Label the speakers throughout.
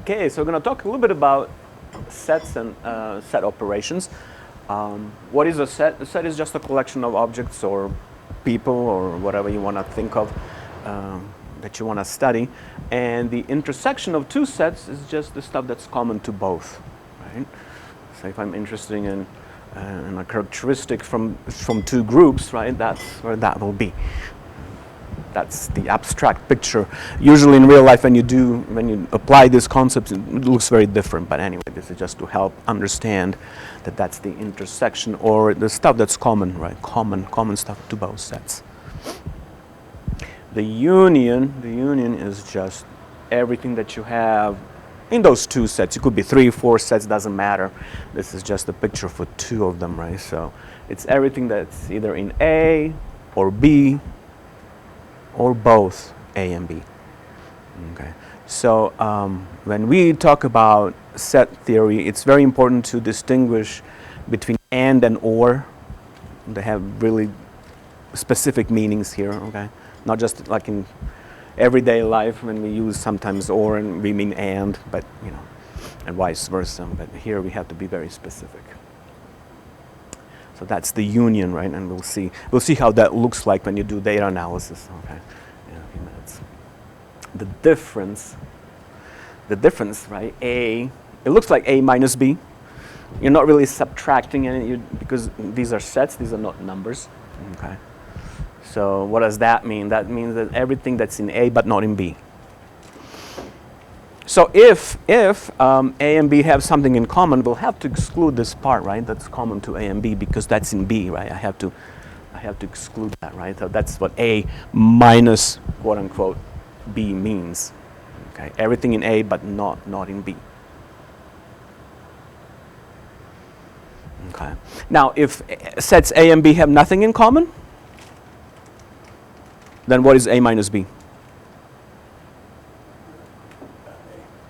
Speaker 1: Okay, so we're going to talk a little bit about sets and set operations. What is a set? A set is just a collection of objects or people or whatever you want to think of that you want to study. And the intersection of two sets is just the stuff that's common to both, right? So if I'm interested in a characteristic from two groups, right, that's where that will be. That's the abstract picture. Usually in real life, when you apply these concepts, it looks very different. But anyway, this is just to help understand that that's the intersection or the stuff that's common, right? Common stuff to both sets. The union is just everything that you have in those two sets. It could be 3, 4 sets, doesn't matter. This is just a picture for two of them, right? So it's everything that's either in A or B or both A and B. Okay. So when we talk about set theory, it's very important to distinguish between and or. They have really specific meanings here, okay? Not just like in everyday life when we use sometimes or and we mean and, but you know, and vice versa. But here we have to be very specific. So that's the union, right? And we'll see how that looks like when you do data analysis, okay, in a few minutes. The difference, right? A, it looks like A minus B. You're not really subtracting any because these are sets, these are not numbers, okay? So what does that mean? That means that everything that's in A but not in B. So if A and B have something in common, we'll have to exclude this part, right? That's common to A and B because that's in B, right? I have to exclude that, right? So that's what A minus quote unquote B means. Okay, everything in A but not in B. Okay. Now, if sets A and B have nothing in common, then what is A minus B?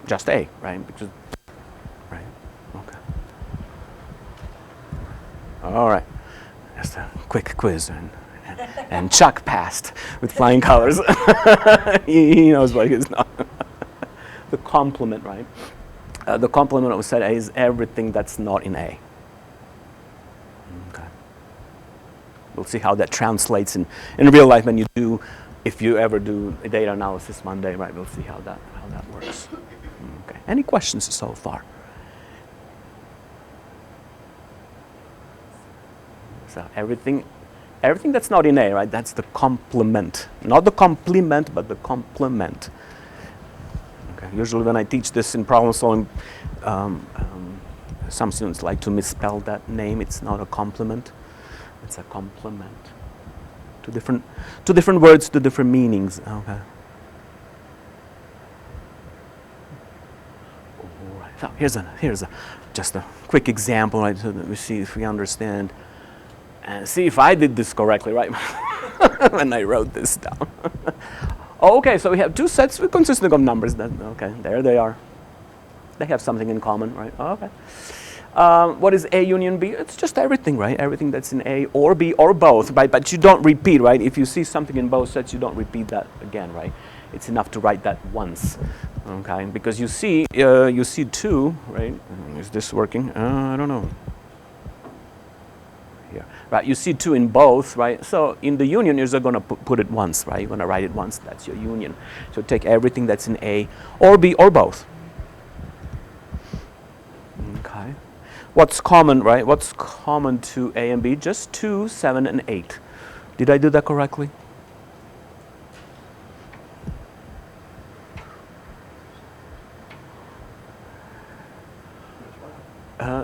Speaker 1: Just A, right? Because, right? Okay. All right. Just a quick quiz, and Chuck passed with flying colors. he knows what he's not. The complement, right? The complement of set A is everything that's not in A. Okay. We'll see how that translates in real life when if you ever do a data analysis Monday, right? We'll see how that works. Okay. Any questions so far? So everything that's not in A, right? That's the complement, not the complement, but the complement. Okay. Usually, when I teach this in problem solving, some students like to misspell that name. It's not a complement; it's a complement. Two different words, two different meanings. Okay. All right. So here's just a quick example, right, so that we see if we understand and see if I did this correctly, right? When I wrote this down. Okay, so we have two sets consisting of numbers. Okay, there they are. They have something in common, right? Okay. What is A union B? It's just everything, right? Everything that's in A or B or both, right? But you don't repeat, right? If you see something in both sets, you don't repeat that again, right? It's enough to write that once, okay? Because you see two, right? Is this working? I don't know. Here, right? You see two in both, right? So in the union, you're just going to put it once, right? You're going to write it once. That's your union. So take everything that's in A or B or both. Okay. What's common, right? What's common to A and B? Just 2, 7, and 8. Did I do that correctly?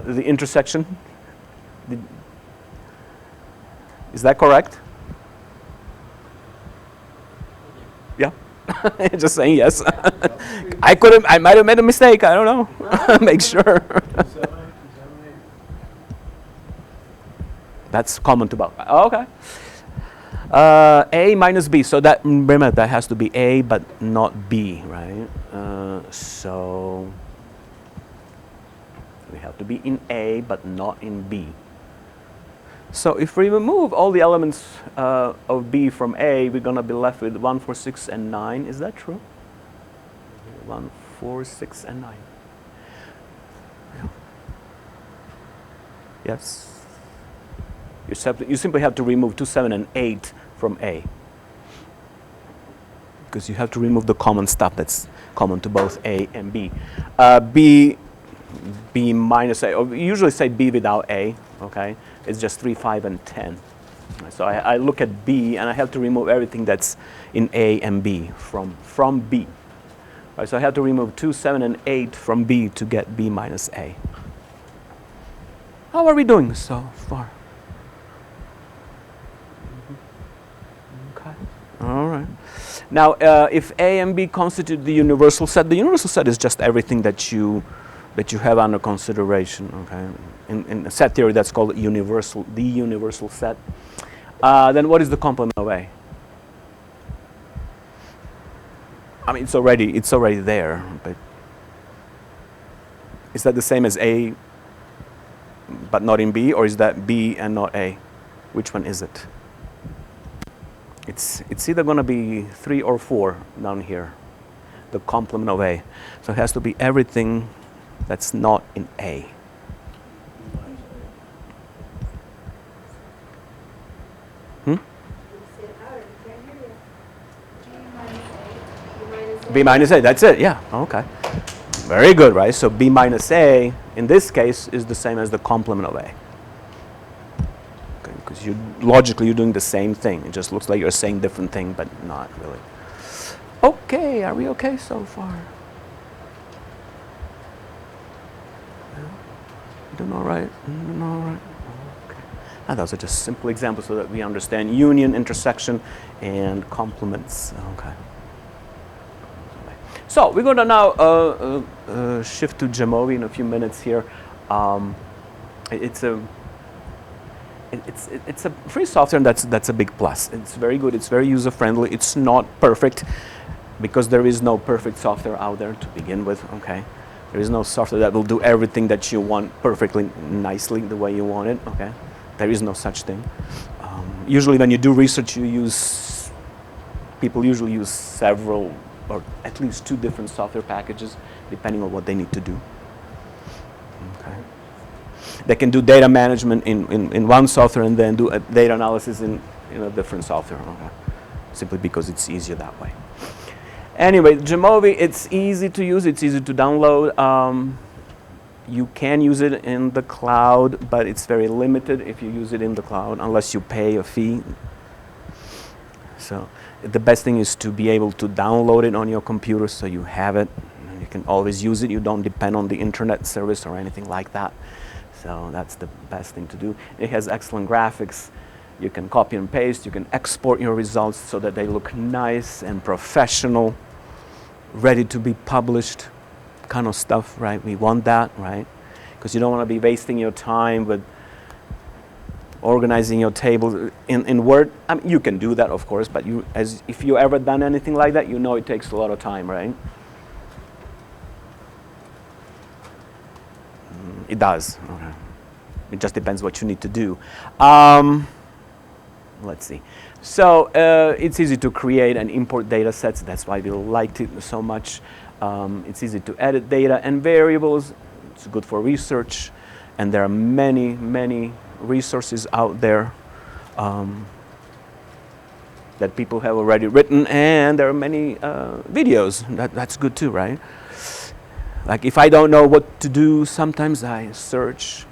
Speaker 1: The intersection? Is that correct? Yeah? Just saying yes. I might have made a mistake. I don't know. Make sure. That's common to both. Oh, okay. A minus B. So that, remember, that has to be A but not B, right? So we have to be in A but not in B. So if we remove all the elements of B from A, we're going to be left with 1, 4, 6, and 9. Is that true? 1, 4, 6, and 9. Yeah. Yes. You simply have to remove 2, 7, and 8 from A. Because you have to remove the common stuff that's common to both A and B. B minus A, or we usually say B without A, okay? It's just 3, 5, and 10. So I look at B, and I have to remove everything that's in A and B from B. Right, so I have to remove 2, 7, and 8 from B to get B minus A. How are we doing so far? Okay, all right. Now, if A and B constitute the universal set is just everything that you have under consideration. Okay, in set theory, that's called the universal set. Then, what is the complement of A? I mean, it's already there, but is that the same as A, but not in B, or is that B and not A? Which one is it? It's either going to be 3 or 4 down here, the complement of A. So it has to be everything that's not in A. B minus A, that's it, yeah, okay. Very good, right? So B minus A, in this case, is the same as the complement of A. Because logically you're doing the same thing. It just looks like you're saying different thing, but not really. Okay, are we okay so far? Doing all right? Doing all right? Okay. Now those are just simple examples so that we understand union, intersection, and complements. Okay. So we're going to now shift to Jamovi in a few minutes here. It's a free software, and that's a big plus. It's very good. It's very user friendly. It's not perfect because there is no perfect software out there to begin with. Okay, there is no software that will do everything that you want perfectly, nicely the way you want it. Okay, there is no such thing. Usually, when you do research, people usually use several or at least 2 different software packages, depending on what they need to do. Okay. They can do data management in one software and then do a data analysis in a different software, okay. Simply because it's easier that way. Anyway, Jamovi, it's easy to use, it's easy to download. You can use it in the cloud, but it's very limited if you use it in the cloud, unless you pay a fee. So the best thing is to be able to download it on your computer so you have it and you can always use it. You don't depend on the internet service or anything like that. So that's the best thing to do. It has excellent graphics. You can copy and paste. You can export your results so that they look nice and professional, ready to be published kind of stuff, right? We want that, right? Because you don't want to be wasting your time with organizing your tables in Word. I mean, you can do that, of course, but if you ever done anything like that, you know it takes a lot of time, right? It does. Okay. It just depends what you need to do. Let's see. So it's easy to create and import data sets. That's why we liked it so much. It's easy to edit data and variables. It's good for research. And there are many, many resources out there that people have already written, and there are many videos. That's good too, right? Like if I don't know what to do, sometimes I search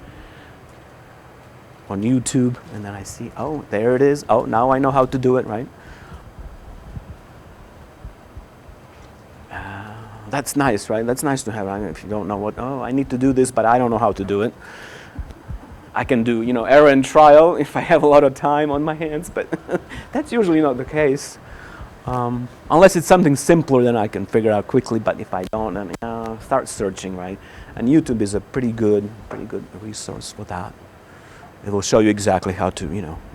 Speaker 1: on YouTube, and then I see, oh, there it is. Oh, now I know how to do it, right? That's nice, right? That's nice to have. I mean, if you don't know I need to do this, but I don't know how to do it. I can do, error and trial if I have a lot of time on my hands, but that's usually not the case. Unless it's something simpler, then I can figure out quickly, but if I don't, then start searching, right? And YouTube is a pretty good resource for that. It will show you exactly how to,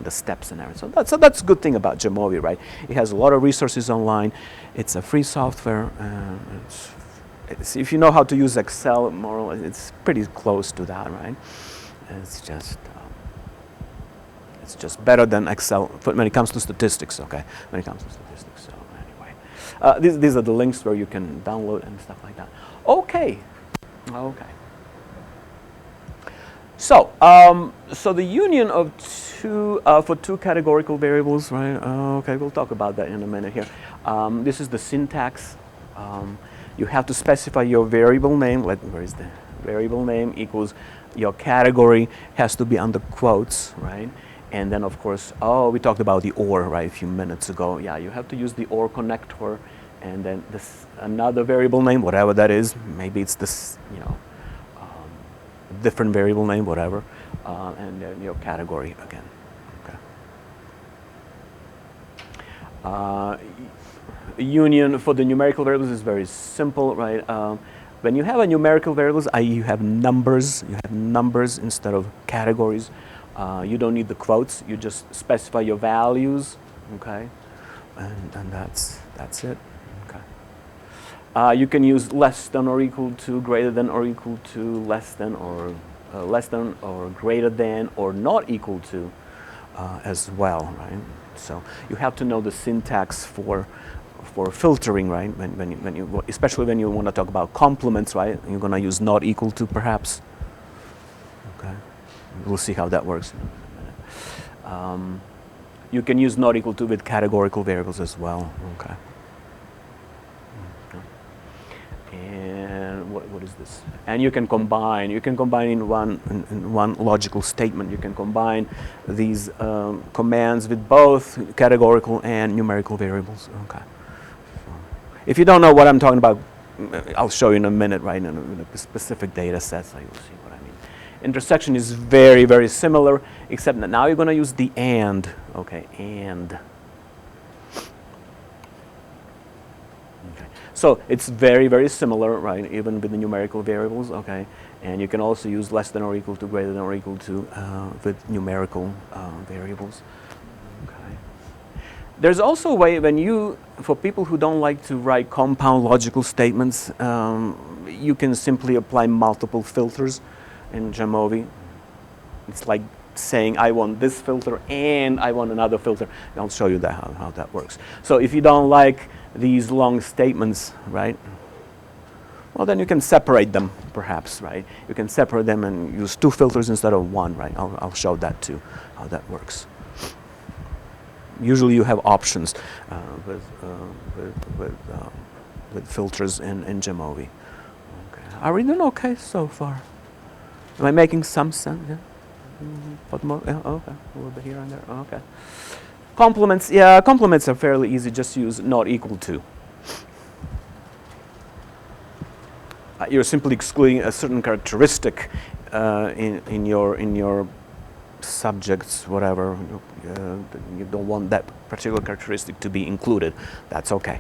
Speaker 1: the steps and everything. So that's a good thing about Jamovi, right? It has a lot of resources online. It's a free software. If you know how to use Excel, more or less, it's pretty close to that, right? It's just better than Excel when it comes to statistics, okay? When it comes to statistics, so anyway. These are the links where you can download and stuff like that. Okay. Okay. So, so the union of two for two categorical variables, right? Okay, we'll talk about that in a minute here. This is the syntax. You have to specify your variable name. Where is the variable name equals your category has to be under quotes, right? And then of course, we talked about the OR, right, a few minutes ago. Yeah, you have to use the OR connector, and then this another variable name, whatever that is. Maybe it's this, you know, different variable name, whatever, and then your category again. Okay. Union for the numerical variables is very simple, right? When you have a numerical variables, i.e. you have numbers instead of categories. You don't need the quotes. You just specify your values, okay, and that's it. Okay. You can use less than or equal to, greater than or equal to, less than or greater than or not equal to, as well, right? So you have to know the syntax for filtering, right? When you especially when you want to talk about complements, right? You're going to use not equal to, perhaps. Okay, we'll see how that works in a minute. You can use not equal to with categorical variables as well. Okay. And what is this? And you can combine. You can combine in one logical statement. You can combine these commands with both categorical and numerical variables. Okay. If you don't know what I'm talking about, I'll show you in a minute, right? In a specific data set, so you'll see what I mean. Intersection is very, very similar, except that now you're going to use the and. Okay, and. Okay. So it's very, very similar, right? Even with the numerical variables, okay? And you can also use less than or equal to, greater than or equal to with numerical variables. There's also a way for people who don't like to write compound logical statements, you can simply apply multiple filters in Jamovi. It's like saying, I want this filter and I want another filter. I'll show you that, how that works. So if you don't like these long statements, right, well, then you can separate them, perhaps, right? You can separate them and use two filters instead of one, right? I'll show that too, how that works. Usually you have options with filters in Jamovi. Okay. Are we doing okay so far? Am I making some sense? Yeah? What more? Yeah, okay, a little bit here and there. Okay. Complements, yeah, complements are fairly easy. Just use not equal to. You're simply excluding a certain characteristic in your subjects, whatever. You don't want that particular characteristic to be included. That's okay.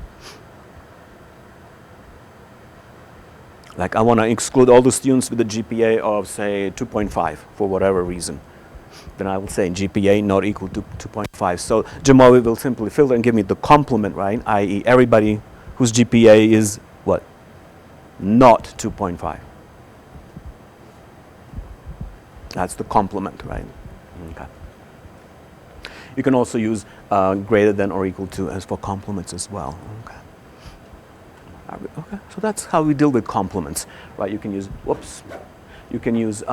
Speaker 1: Like I want to exclude all the students with a GPA of, say, 2.5 for whatever reason. Then I will say GPA not equal to 2.5. So Jamovi will simply filter and give me the complement, right? I.e. everybody whose GPA is what? Not 2.5. That's the complement, right? Okay. You can also use greater than or equal to as for complements as well. Okay. Okay. So that's how we deal with complements, right? You can use You can use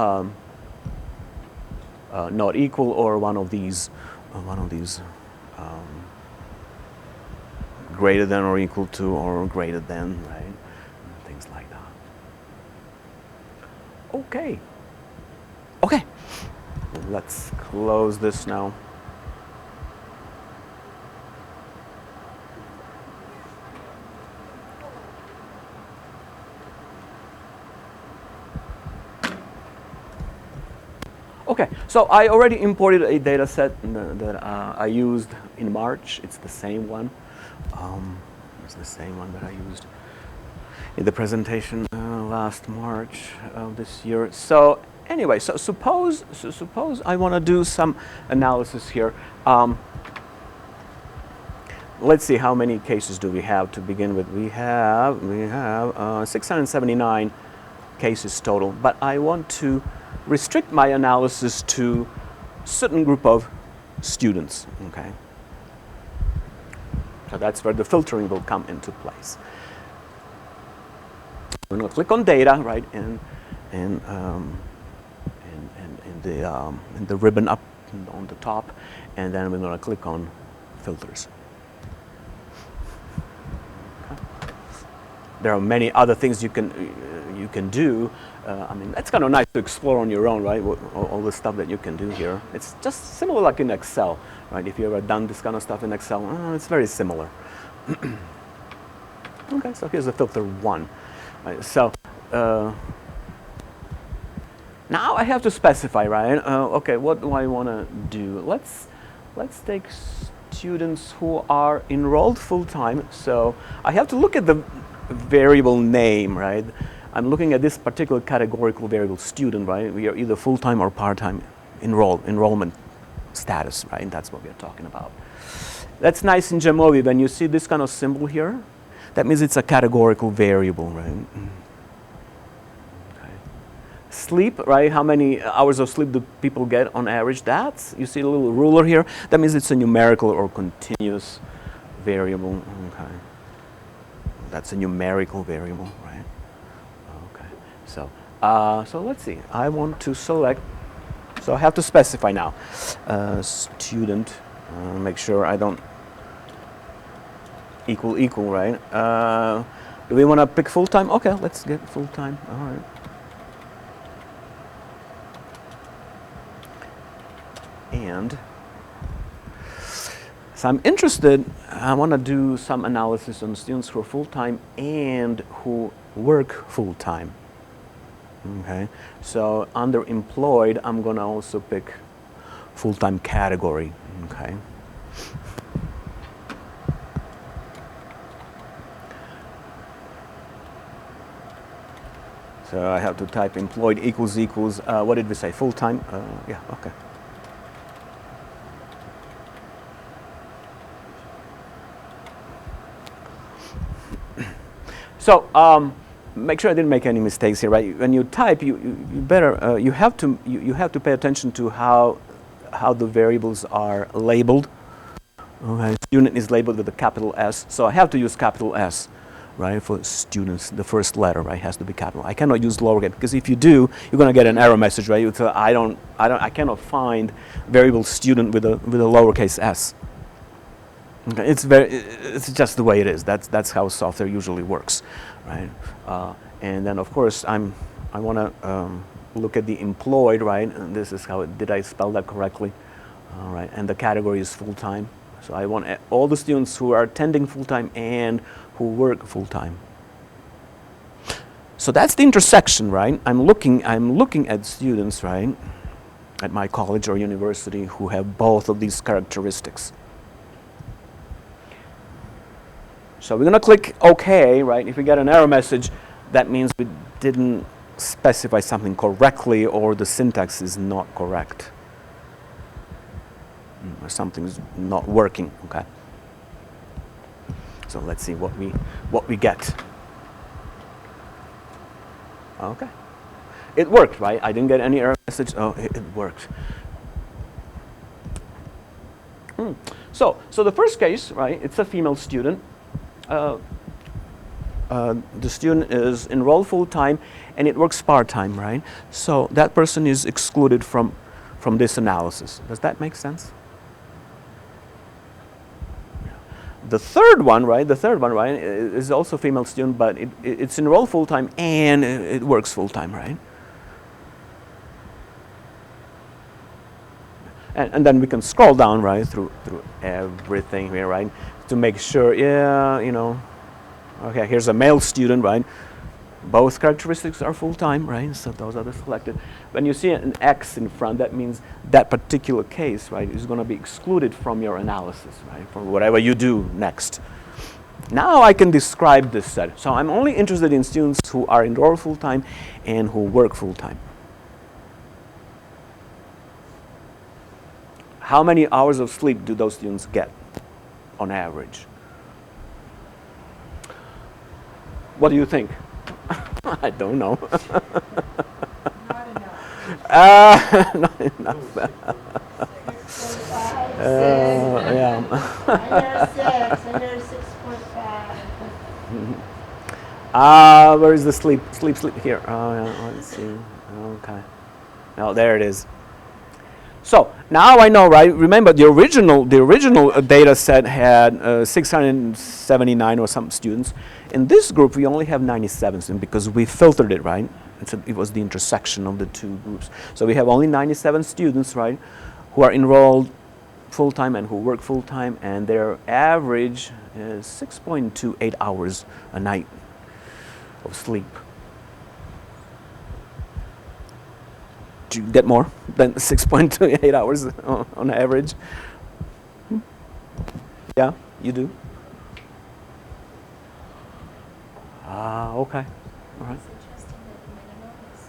Speaker 1: not equal or one of these greater than or equal to or greater than, right? Things like that. Okay. Okay. Let's close this now. Okay, so I already imported a data set that I used in March. It's the same one. It's the same one that I used in the presentation last March of this year. So anyway, so suppose I want to do some analysis here. Let's see, how many cases do we have to begin with? We have 679 cases total, but I want to restrict my analysis to a certain group of students, okay? So that's where the filtering will come into place. I'm going to click on data, right, and the ribbon up on the top, and then we're going to click on filters. Okay. There are many other things you can do. I mean, that's kind of nice to explore on your own, right? All the stuff that you can do here. It's just similar like in Excel, right? If you've ever done this kind of stuff in Excel, it's very similar. Okay, so here's the filter 1. Right, so now I have to specify, right? Okay, what do I want to do? Let's take students who are enrolled full-time. So I have to look at the variable name, right? I'm looking at this particular categorical variable student, right? We are either full-time or part-time enrollment status, right? And that's what we're talking about. That's nice in Jamovi. When you see this kind of symbol here, that means it's a categorical variable, right? Okay. Sleep, right? How many hours of sleep do people get on average? You see a little ruler here? That means it's a numerical or continuous variable. Okay. That's a numerical variable, right? Okay. So let's see. I want to select. So I have to specify now. Student. Make sure I don't equal, right? Do we want to pick full-time? Okay, let's get full-time. All right. And so I'm interested, I want to do some analysis on students who are full-time and who work full-time. Okay, so under employed, I'm going to also pick full-time category. Okay. So I have to type employed equals, what did we say, full-time? Yeah, okay. So make sure I didn't make any mistakes here, right? When you type, you have to pay attention to how the variables are labeled. Okay, student is labeled with a capital S, so I have to use capital S, right? For students, the first letter, right, has to be capital. I cannot use lowercase because if you do, you're going to get an error message, right? You tell, I cannot find variable student with a lowercase s. Okay, it's just the way it is. That's how software usually works, right? And then of course I want to look at the employed, right? And this is how did I spell that correctly? All right, and the category is full time. So I want all the students who are attending full time and who work full time. So that's the intersection, right? I'm looking at students, right, at my college or university who have both of these characteristics. So we're going to click OK, right? If we get an error message, that means we didn't specify something correctly or the syntax is not correct. Or something's not working, okay? So let's see what we get. Okay. It worked, right? I didn't get any error message. Oh, it worked. So the first case, right, it's a female student. The student is enrolled full-time and it works part-time, right? So that person is excluded from this analysis. Does that make sense? The third one, right, is also a female student, but it's enrolled full-time and it works full-time, right? And then we can scroll down, right, through everything here, right, to make sure, yeah, you know, okay, here's a male student, right? Both characteristics are full-time, right? So those are the selected. When you see an X in front, that means that particular case, right, is going to be excluded from your analysis, right, for whatever you do next. Now I can describe this set. So I'm only interested in students who are enrolled full-time and who work full-time. How many hours of sleep do those students get on average? What do you think? I don't know.
Speaker 2: Not enough.
Speaker 1: Not enough.
Speaker 2: Yeah.
Speaker 1: Yeah.
Speaker 2: I hear 6.
Speaker 1: Where is the sleep? Sleep, sleep. Here. Yeah, let's see. Okay. Oh, there it is. So now I know, right? Remember, the original data set had 679 or some students. In this group, we only have 97 students because we filtered it, right? It was the intersection of the two groups. So we have only 97 students, right, who are enrolled full-time and who work full-time, and their average is 6.28 hours a night of sleep. Do you get more than 6.28 hours on average? Yeah, you do? Okay. All right.
Speaker 3: Suggesting that the minimum is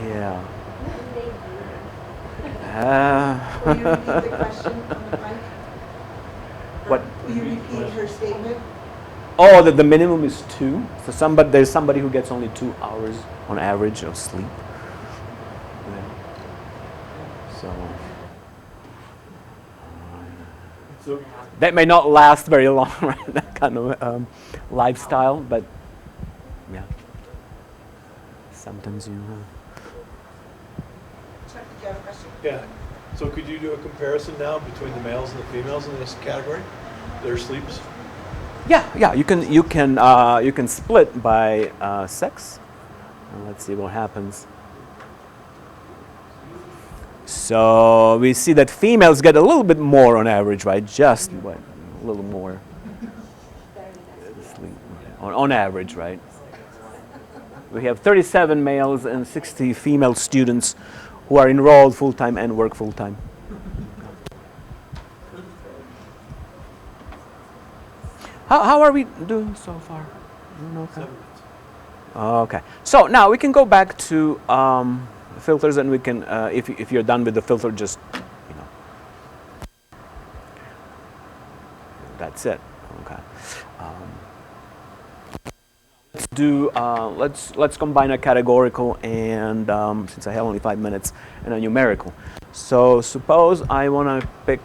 Speaker 3: 2.
Speaker 1: Yeah.
Speaker 2: Will you repeat the question on the mic?
Speaker 1: What?
Speaker 2: Will you repeat her statement?
Speaker 1: Oh, that the minimum is 2. So there's somebody who gets only 2 hours on average of sleep. Yeah. So that may not last very long, right? That kind of lifestyle, but yeah. Sometimes you.
Speaker 2: Chuck, did you have a question?
Speaker 4: Yeah. So could you do a comparison now between the males and the females in this category? Their sleeps?
Speaker 1: Yeah. You can split by sex. And let's see what happens. So we see that females get a little bit more on average, right? Just what, a little more sleep on average, right? We have 37 males and 60 female students who are enrolled full-time and work full-time. How are we doing so far? Okay.
Speaker 4: 7 minutes.
Speaker 1: Okay. So now we can go back to filters, and we can, if you're done with the filter, just, that's it. Okay. Let's do. Let's combine a categorical and, since I have only 5 minutes, and a numerical. So suppose I want to pick.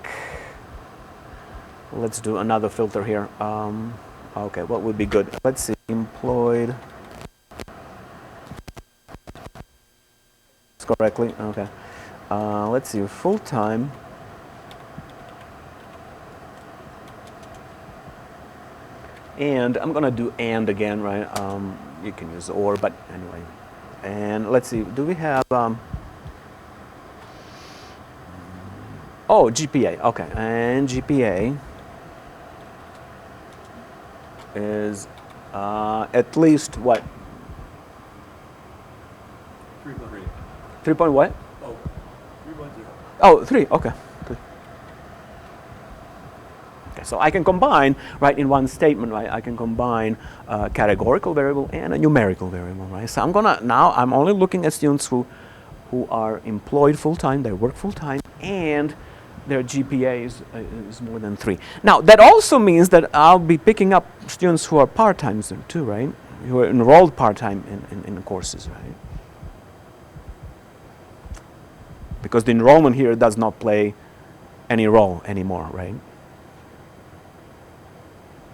Speaker 1: Let's do another filter here. Okay, what would be good? Let's see. Employed. Correctly. Okay. Let's see. Full time. And I'm gonna do and again, right? You can use or, but anyway. And let's see. Do we have? Oh, GPA. Okay. And GPA is at least what?
Speaker 4: 3.3.
Speaker 1: 3 point what?
Speaker 4: Oh, 3.0.
Speaker 1: Oh, 3. Okay. 3. Okay. So I can combine, right, in one statement, right? I can combine a categorical variable and a numerical variable, right? So I'm only looking at students who are employed full time, they work full time, and their GPA is more than 3. Now that also means that I'll be picking up students who are part-time too, right? Who are enrolled part-time in the courses, right? Because the enrollment here does not play any role anymore, right?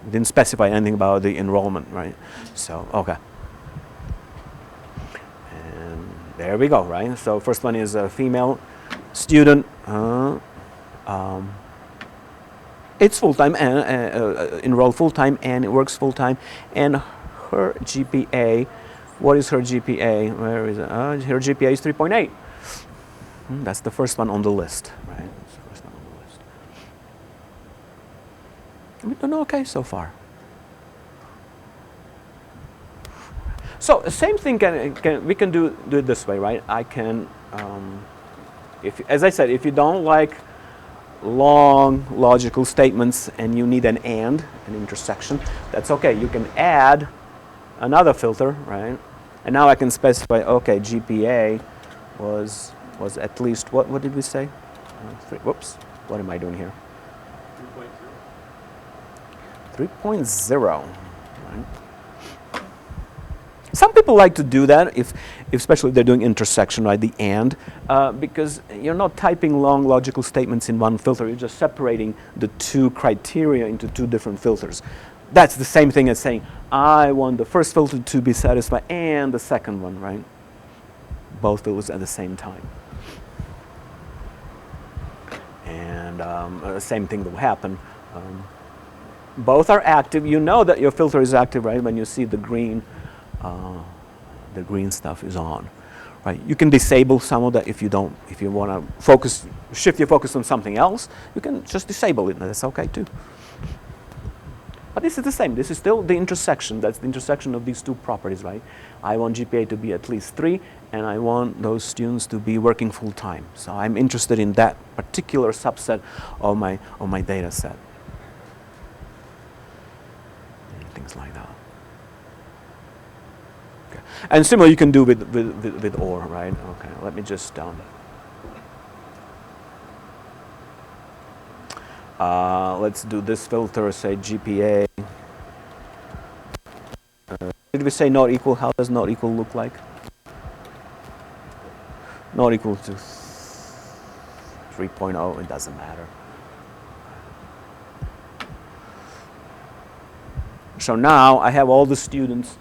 Speaker 1: We didn't specify anything about the enrollment, right? So, okay. And there we go, right? So first one is a female student. It's full-time and enrolled full-time, and it works full-time. And her GPA, what is her GPA? Where is it? Her GPA is 3.8. That's the first one on the list, right? That's the first one on the list. We're doing okay so far. So the same thing we can do it this way, right? I can, as I said, if you don't like long logical statements and you need an intersection, that's okay. You can add another filter, right? And now I can specify, okay, GPA was at least, what did we say? 3, whoops, what am I doing here? 3.0. Right? Some people like to do that, especially if they're doing intersection, right, the and, because you're not typing long logical statements in one filter, you're just separating the two criteria into 2 different filters. That's the same thing as saying, I want the first filter to be satisfied and the second one, right? Both filters at the same time. And same thing will happen. Both are active. You know that your filter is active, right? When you see the green stuff is on, right? You can disable some of that if you don't. If you want to shift your focus on something else, you can just disable it. That's okay too. But this is the same. This is still the intersection. That's the intersection of these two properties, right? I want GPA to be at least 3, and I want those students to be working full time. So I'm interested in that particular subset of my data set. And things like that. Okay. And similar you can do with OR, right? Okay, let me just let's do this filter, say GPA. Did we say not equal? How does not equal look like? Not equal to 3.0, it doesn't matter. So now I have all the students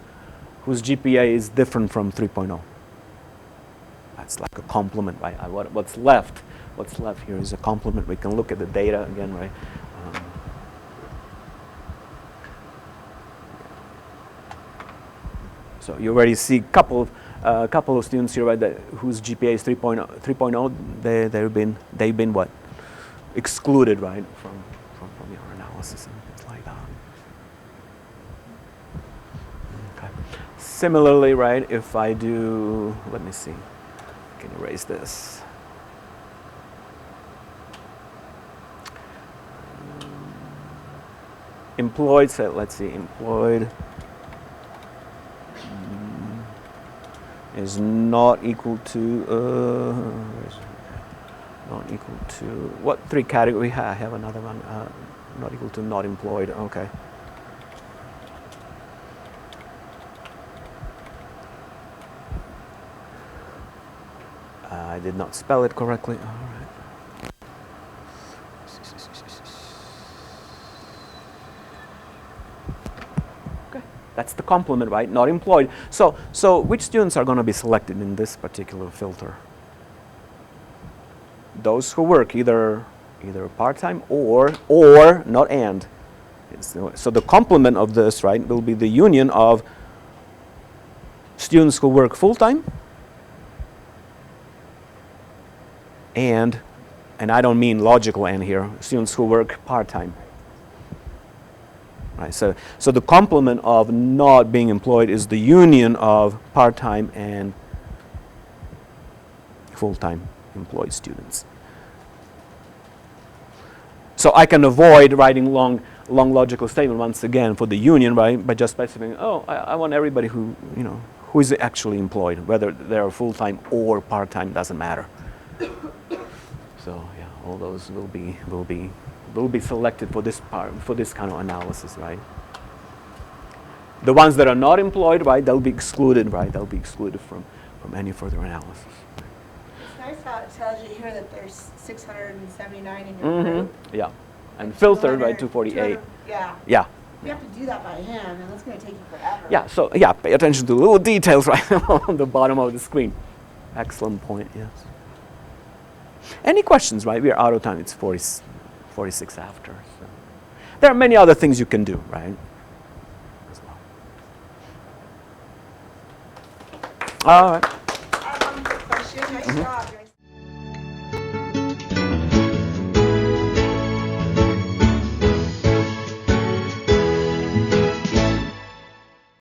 Speaker 1: whose GPA is different from 3.0. That's like a complement, right? What's left here is a complement. We can look at the data again, right? So you already see a couple of students here, right, whose GPA is 3.0. They've been what? Excluded, right, from your analysis and things like that. Okay. Similarly, right, if I do, let me see, I can erase this. Employed, so let's see, employed is not equal to, not equal to, what 3 category? I have another one, not equal to not employed, okay. I did not spell it correctly, all right. That's the complement, right? Not employed. So which students are going to be selected in this particular filter? Those who work either part-time or not and. So the complement of this, right, will be the union of students who work full-time and I don't mean logical and here, students who work part-time. Right, so the complement of not being employed is the union of part-time and full-time employed students. So I can avoid writing long logical statement once again for the union, right, by just specifying, oh, I want everybody who is actually employed, whether they're full-time or part-time, doesn't matter. So yeah, all those will be selected for this kind of analysis, right? The ones that are not employed, right, they'll be excluded, right? They'll be excluded from any further analysis.
Speaker 2: It's nice how it tells you here that there's 679 in your group.
Speaker 1: Yeah, and filtered, right, 248.
Speaker 2: Yeah.
Speaker 1: Yeah.
Speaker 2: You have to do that by hand, and that's going to take you forever.
Speaker 1: Yeah, so yeah, pay attention to the little details right on the bottom of the screen. Excellent point, yes. Any questions, right? We are out of time. It's 46 after. So. There are many other things you can do, right? As well. All right.
Speaker 2: I have one quick question. Nice job.